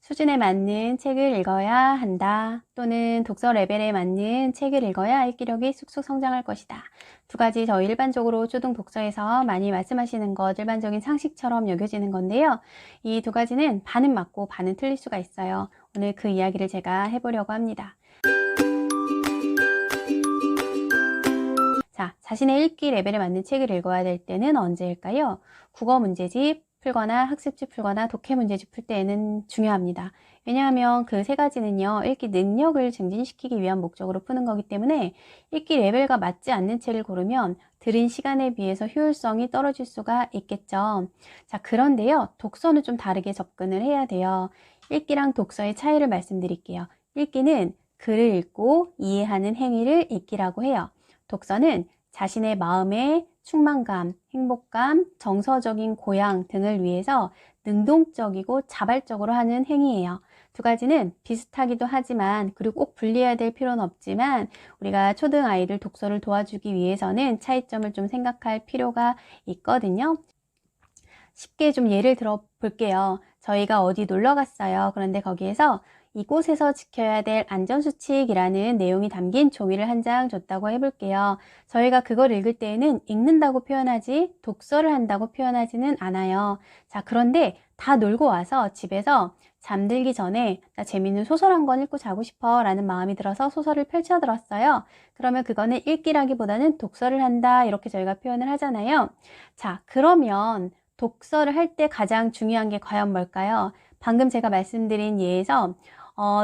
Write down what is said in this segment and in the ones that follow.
수준에 맞는 책을 읽어야 한다. 또는 독서 레벨에 맞는 책을 읽어야 읽기력이 쑥쑥 성장할 것이다. 두 가지 저희 일반적으로 초등 독서에서 많이 말씀하시는 것, 일반적인 상식처럼 여겨지는 건데요. 이 두 가지는 반은 맞고 반은 틀릴 수가 있어요. 오늘 그 이야기를 제가 해보려고 합니다. 자, 자신의 읽기 레벨에 맞는 책을 읽어야 될 때는 언제일까요? 국어 문제집 풀거나 학습지 풀거나 독해 문제집 풀 때에는 중요합니다. 왜냐하면 그 세 가지는요, 읽기 능력을 증진시키기 위한 목적으로 푸는 거기 때문에 읽기 레벨과 맞지 않는 책을 고르면 들인 시간에 비해서 효율성이 떨어질 수가 있겠죠. 자, 그런데요, 독서는 좀 다르게 접근을 해야 돼요. 읽기랑 독서의 차이를 말씀드릴게요. 읽기는 글을 읽고 이해하는 행위를 읽기라고 해요. 독서는 자신의 마음의 충만감, 행복감, 정서적인 고양 등을 위해서 능동적이고 자발적으로 하는 행위예요. 두 가지는 비슷하기도 하지만, 그리고 꼭 분리해야 될 필요는 없지만, 우리가 초등 아이들 독서를 도와주기 위해서는 차이점을 좀 생각할 필요가 있거든요. 쉽게 좀 예를 들어 볼게요. 저희가 어디 놀러 갔어요. 그런데 거기에서 이곳에서 지켜야 될 안전수칙이라는 내용이 담긴 종이를 한 장 줬다고 해볼게요. 저희가 그걸 읽을 때에는 읽는다고 표현하지 독서를 한다고 표현하지는 않아요. 자, 그런데 다 놀고 와서 집에서 잠들기 전에 나 재밌는 소설 한 권 읽고 자고 싶어 라는 마음이 들어서 소설을 펼쳐 들었어요. 그러면 그거는 읽기라기보다는 독서를 한다 이렇게 저희가 표현을 하잖아요. 자, 그러면 독서를 할 때 가장 중요한 게 과연 뭘까요? 방금 제가 말씀드린 예에서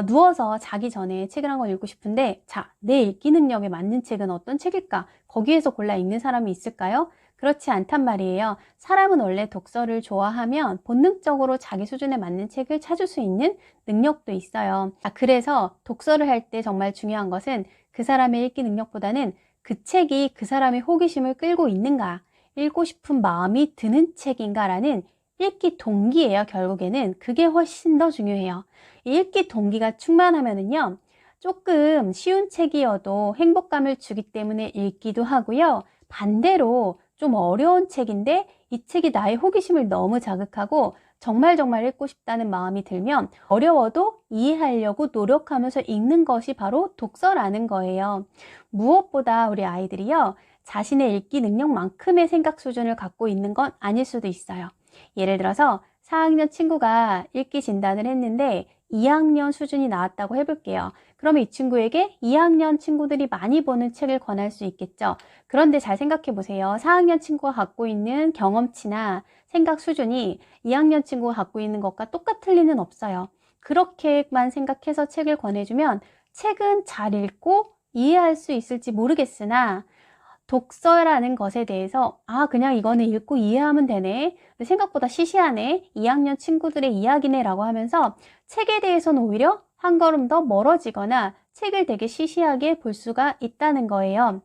누워서 자기 전에 책을 한 권 읽고 싶은데, 자, 내 읽기 능력에 맞는 책은 어떤 책일까? 거기에서 골라 읽는 사람이 있을까요? 그렇지 않단 말이에요. 사람은 원래 독서를 좋아하면 본능적으로 자기 수준에 맞는 책을 찾을 수 있는 능력도 있어요. 그래서 독서를 할 때 정말 중요한 것은 그 사람의 읽기 능력보다는 그 책이 그 사람의 호기심을 끌고 있는가, 읽고 싶은 마음이 드는 책인가라는 읽기 동기예요. 결국에는 그게 훨씬 더 중요해요. 읽기 동기가 충만하면은요, 조금 쉬운 책이어도 행복감을 주기 때문에 읽기도 하고요. 반대로 좀 어려운 책인데 이 책이 나의 호기심을 너무 자극하고 정말 읽고 싶다는 마음이 들면 어려워도 이해하려고 노력하면서 읽는 것이 바로 독서라는 거예요. 무엇보다 우리 아이들이요, 자신의 읽기 능력만큼의 생각 수준을 갖고 있는 건 아닐 수도 있어요. 예를 들어서 4학년 친구가 읽기 진단을 했는데 2학년 수준이 나왔다고 해볼게요. 그러면 이 친구에게 2학년 친구들이 많이 보는 책을 권할 수 있겠죠. 그런데 잘 생각해 보세요. 4학년 친구가 갖고 있는 경험치나 생각 수준이 2학년 친구가 갖고 있는 것과 똑같을 리는 없어요. 그렇게만 생각해서 책을 권해주면 책은 잘 읽고 이해할 수 있을지 모르겠으나, 독서라는 것에 대해서 그냥 이거는 읽고 이해하면 되네, 생각보다 시시하네, 2학년 친구들의 이야기네 라고 하면서 책에 대해서는 오히려 한 걸음 더 멀어지거나 책을 되게 시시하게 볼 수가 있다는 거예요.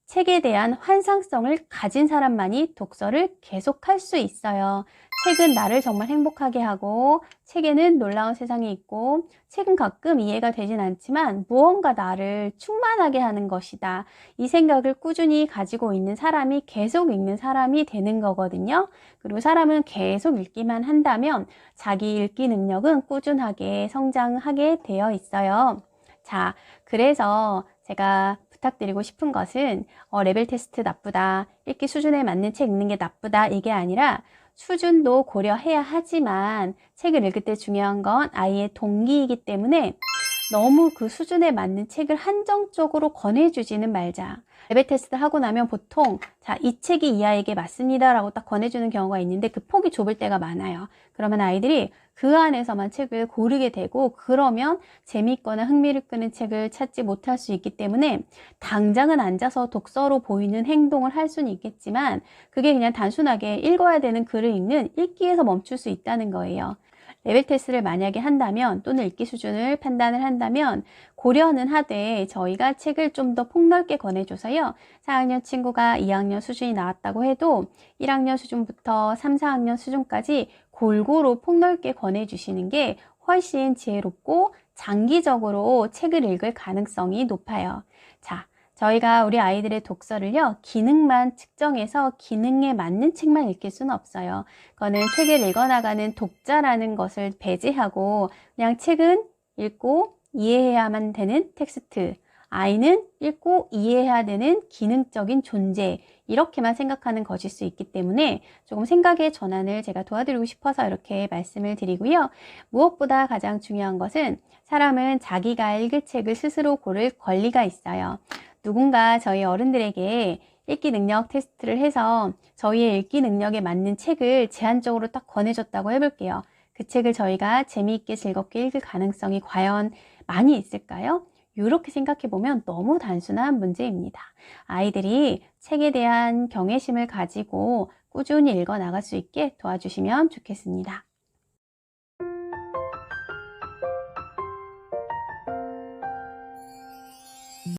책에 대한 환상성을 가진 사람만이 독서를 계속할 수 있어요. 책은 나를 정말 행복하게 하고, 책에는 놀라운 세상이 있고, 책은 가끔 이해가 되진 않지만 무언가 나를 충만하게 하는 것이다, 이 생각을 꾸준히 가지고 있는 사람이 계속 읽는 사람이 되는 거거든요. 그리고 사람은 계속 읽기만 한다면 자기 읽기 능력은 꾸준하게 성장하게 되어 있어요. 자, 그래서 제가 부탁드리고 싶은 것은 레벨 테스트 나쁘다, 읽기 수준에 맞는 책 읽는 게 나쁘다, 이게 아니라 수준도 고려해야 하지만 책을 읽을 때 중요한 건 아이의 동기이기 때문에 너무 그 수준에 맞는 책을 한정적으로 권해주지는 말자. 레벨 테스트 하고 나면 보통 이 책이 이 아이에게 맞습니다 라고 딱 권해주는 경우가 있는데 그 폭이 좁을 때가 많아요. 그러면 아이들이 그 안에서만 책을 고르게 되고, 그러면 재미있거나 흥미를 끄는 책을 찾지 못할 수 있기 때문에 당장은 앉아서 독서로 보이는 행동을 할 수는 있겠지만 그게 그냥 단순하게 읽어야 되는 글을 읽는 읽기에서 멈출 수 있다는 거예요. 레벨 테스트를 만약에 한다면, 또는 읽기 수준을 판단을 한다면 고려는 하되 저희가 책을 좀 더 폭넓게 권해줘서요, 4학년 친구가 2학년 수준이 나왔다고 해도 1학년 수준부터 3, 4학년 수준까지 골고루 폭넓게 권해주시는 게 훨씬 지혜롭고 장기적으로 책을 읽을 가능성이 높아요. 자, 저희가 우리 아이들의 독서를요, 기능만 측정해서 기능에 맞는 책만 읽힐 수는 없어요. 그거는 책을 읽어나가는 독자라는 것을 배제하고 그냥 책은 읽고 이해해야만 되는 텍스트, 아이는 읽고 이해해야 되는 기능적인 존재, 이렇게만 생각하는 것일 수 있기 때문에 조금 생각의 전환을 제가 도와드리고 싶어서 이렇게 말씀을 드리고요. 무엇보다 가장 중요한 것은 사람은 자기가 읽을 책을 스스로 고를 권리가 있어요. 누군가 저희 어른들에게 읽기 능력 테스트를 해서 저희의 읽기 능력에 맞는 책을 제한적으로 딱 권해줬다고 해볼게요. 그 책을 저희가 재미있게 즐겁게 읽을 가능성이 과연 많이 있을까요? 이렇게 생각해 보면 너무 단순한 문제입니다. 아이들이 책에 대한 경외심을 가지고 꾸준히 읽어 나갈 수 있게 도와주시면 좋겠습니다.